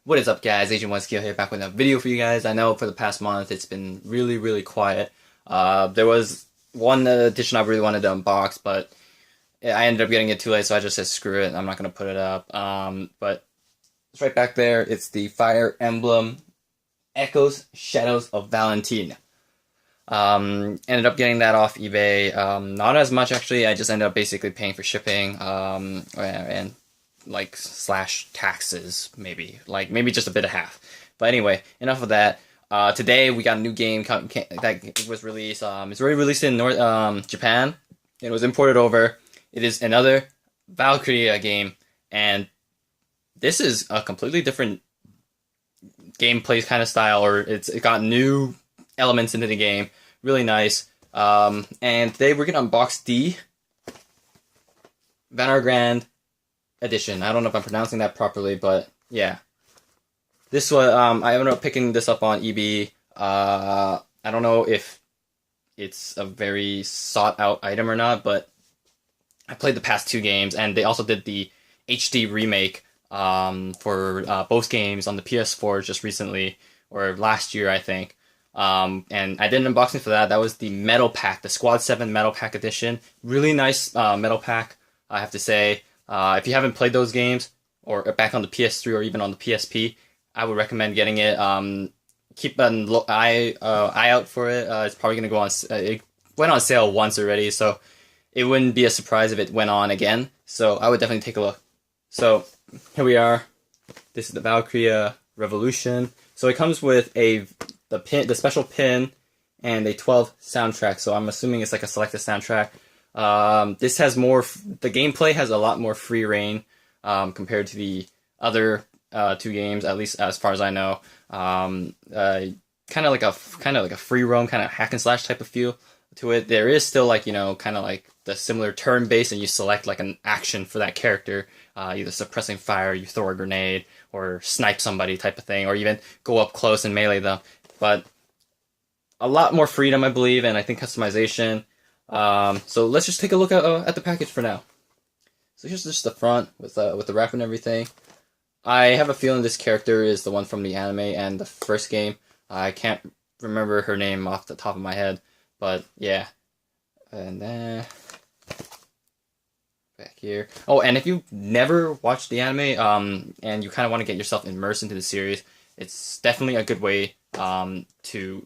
What is up, guys? Agent One Skill here, back with a video for you guys. I know for the past month it's been really quiet. There was one edition I really wanted to unbox, but I ended up getting it too late, so I just said screw it. I'm not gonna put it up. But it's right back there. It's the Fire Emblem Echoes Shadows of Valentine. Ended up getting that off eBay. Not as much actually. I just ended up basically paying for shipping. And like slash taxes, maybe just a bit of half. But anyway, enough of that. Today we got a new game that was released. It's already released in Japan. It was imported over. It is another Valkyria game, and this is a completely different gameplay kind of style, or it got new elements into the game. Really nice. And today we're gonna unbox the Vanargand Edition. I don't know if I'm pronouncing that properly, but yeah. This was I ended up picking this up on eBay. I don't know if it's a very sought out item or not, but I played the past two games, and they also did the HD remake for both games on the PS4 just recently, or last year I think. And I did an unboxing for that. That was the Metal Pack, the Squad 7 Metal Pack Edition. Really nice Metal Pack, I have to say. If you haven't played those games, or back on the PS3 or even on the PSP, I would recommend getting it. Keep an eye out for it. It's probably going to go on. It went on sale once already, so it wouldn't be a surprise if it went on again. So I would definitely take a look. So here we are. This is the Valkyria Revolution. So it comes with the special pin, and a 12 soundtrack. So I'm assuming it's like a selected soundtrack. This has more. The gameplay has a lot more free reign compared to the other two games, at least as far as I know. Kind of like a free roam, kind of hack and slash type of feel to it. There is still kind of like the similar turn based, and you select like an action for that character, either suppressing fire, you throw a grenade, or snipe somebody type of thing, or even go up close and melee them. But a lot more freedom, I believe, and I think customization. So let's just take a look at the package for now. So here's just the front with the wrap and everything. I have a feeling this character is the one from the anime and the first game. I can't remember her name off the top of my head, but yeah. And then back here. Oh, and if you've never watched the anime, and you kind of want to get yourself immersed into the series, it's definitely a good way to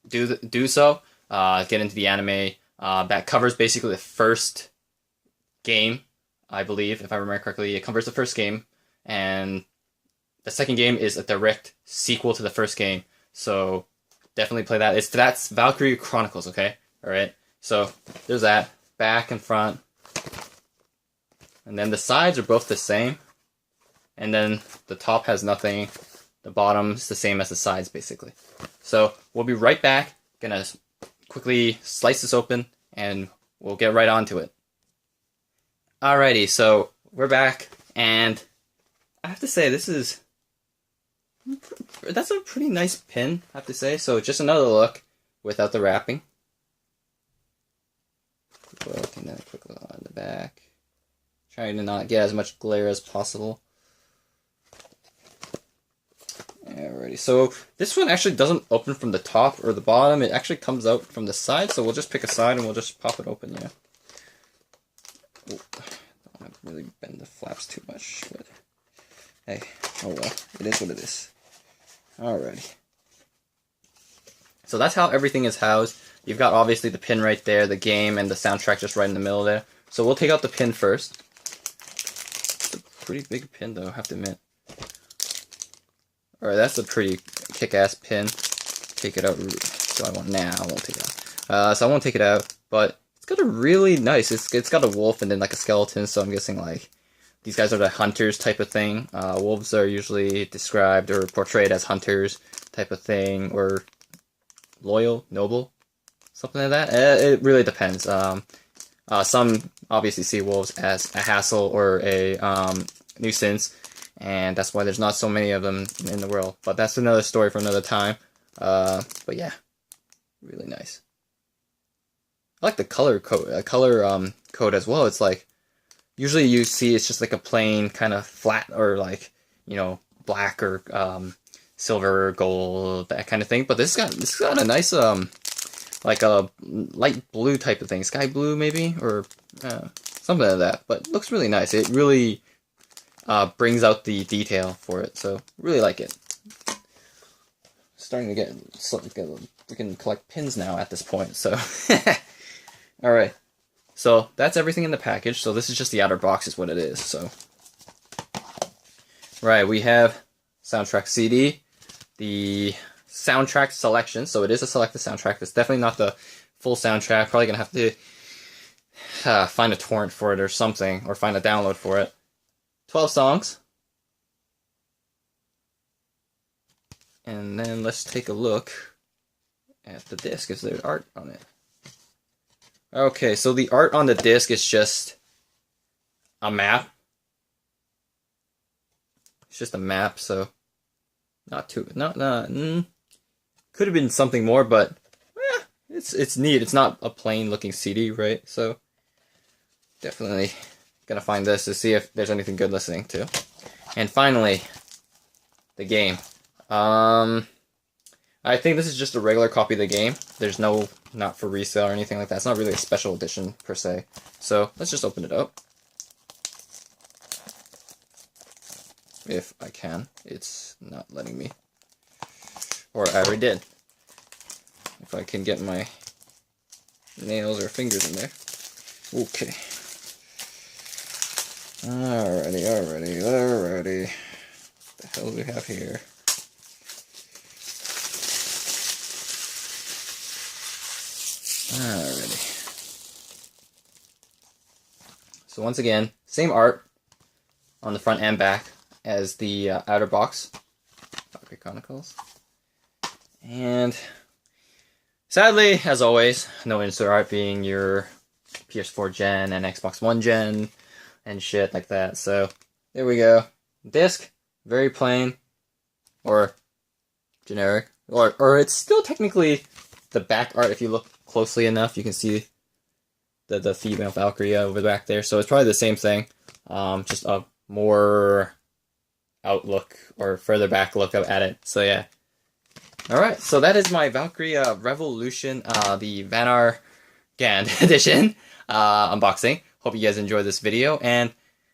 do so. Get into the anime. That covers basically the first game, I believe, if I remember correctly. It covers the first game, and the second game is a direct sequel to the first game. So definitely play that. That's Valkyria Chronicles, okay? Alright, so there's that. Back and front. And then the sides are both the same. And then the top has nothing. The bottom is the same as the sides, basically. So we'll be right back. Gonna quickly slice this open, and we'll get right onto it. Alrighty, so we're back, and I have to say that's a pretty nice pin, I have to say. So just another look without the wrapping. Quick look, and then a quick look on the back. Trying to not get as much glare as possible. Alrighty, so this one actually doesn't open from the top or the bottom. It actually comes out from the side, so we'll just pick a side and we'll just pop it open, yeah. Ooh, don't want to really bend the flaps too much, but hey, oh well, it is what it is. Alrighty. So that's how everything is housed. You've got obviously the pin right there, the game, and the soundtrack just right in the middle there. So we'll take out the pin first. It's a pretty big pin though, I have to admit. Alright, that's a pretty kick-ass pin. Take it out. So I won't take it out. So I won't take it out, but it's got a really nice. It's got a wolf and then like a skeleton. So I'm guessing like these guys are the hunters type of thing. Wolves are usually described or portrayed as hunters type of thing, or loyal, noble, something like that. It really depends. Some obviously see wolves as a hassle or a nuisance. And that's why there's not so many of them in the world. But that's another story for another time. But yeah, really nice. I like the color code as well. It's like usually you see it's just like a plain kind of flat or like black or silver, gold, that kind of thing. But this got a nice like a light blue type of thing, sky blue maybe, or something like that. But it looks really nice. It really brings out the detail for it, so really like it. Starting to get we can collect pins now at this point. So all right. So that's everything in the package. So this is just the outer box is what it is. So right, we have soundtrack CD, the soundtrack selection. So it is a selected soundtrack. It's definitely not the full soundtrack. Probably gonna have to find a torrent for it or something, or find a download for it. 12 songs. And then let's take a look at the disc. Is there art on it? Okay, so the art on the disc is just a map. It's just a map, so could have been something more, but it's neat. It's not a plain looking CD, right? So definitely gonna find this to see if there's anything good listening to. And finally, the game. I think this is just a regular copy of the game. There's not for resale or anything like that. It's not really a special edition per se. So let's just open it up. If I can. It's not letting me. Or I already did. If I can get my nails or fingers in there. Okay. Alrighty. What the hell do we have here? Alrighty. So once again, same art on the front and back as the outer box. Valkyria Chronicles. And sadly, as always, no insert art, being your PS4 gen and Xbox One gen and shit like that. So there we go. Disc, very plain or generic, or it's still technically the back art. If you look closely enough, you can see the female Valkyria over the back there. So it's probably the same thing, just a more outlook or further back look at it. So yeah. Alright, so that is my Valkyria Revolution, the Vanargand Edition unboxing. Hope you guys enjoyed this video, and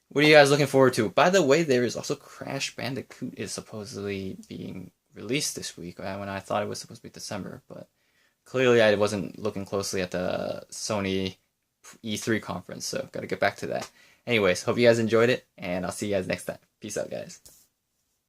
what are you guys looking forward to? By the way, there is also Crash Bandicoot is supposedly being released this week, when I thought it was supposed to be December, but clearly I wasn't looking closely at the Sony E3 conference, so gotta get back to that. Anyways, hope you guys enjoyed it, and I'll see you guys next time. Peace out, guys.